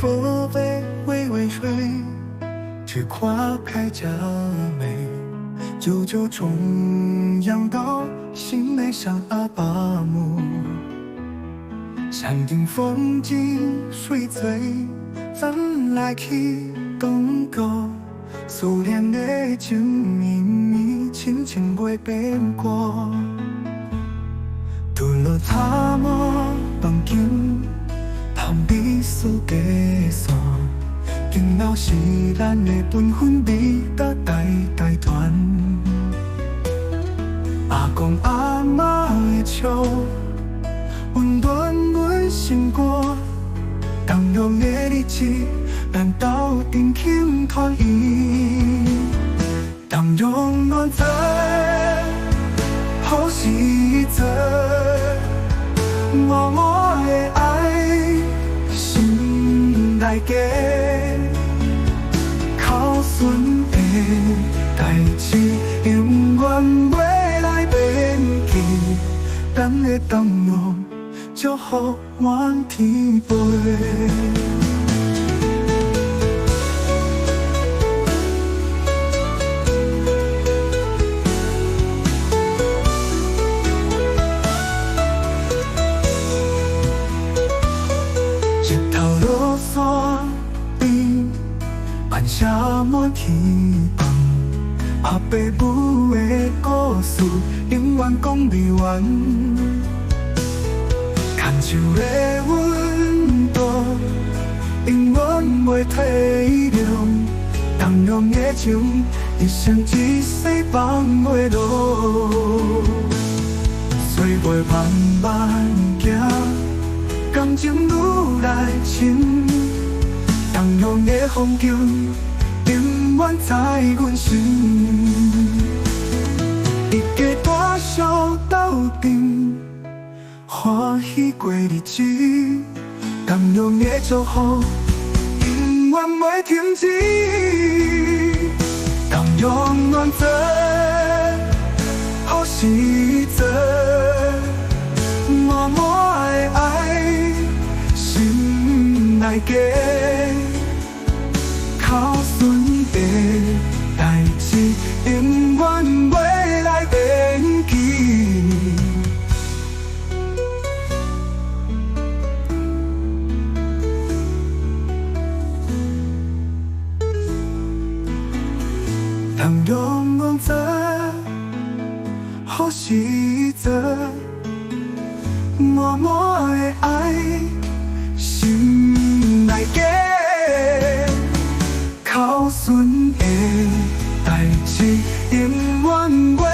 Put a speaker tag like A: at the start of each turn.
A: 风微微吹，只花开佳美。九九重阳到，心内上阿爸母。山顶风景水醉，咱来去东沟。思念的情绵绵，亲情袂变过。除了他们房间，探秘书计算，今后是咱的分分味甲代代传。阿公阿嬷的笑，温暖阮心肝。同样的日子，咱斗阵轻团圆。同样暖在好时阵，默默的爱心内加。孝顺的代志，永远袂来变记。咱的同样，祝福满天飞。日头落山边，晚霞满天空。阿爸母的故事，永远讲不完。牵手的温度，永远袂体谅。同样的情，一生一世放袂落。岁月慢慢行，感情愈来深。同样的风景，永远在阮心。一家大小斗阵，欢喜过日子。同样的祝福，永远袂停止。同样暖在好时阵，默默的爱心内加。孝顺的代志，永远袂来变记。同样暖在好时阵，默默的爱心内加。孝顺的代志，永远袂。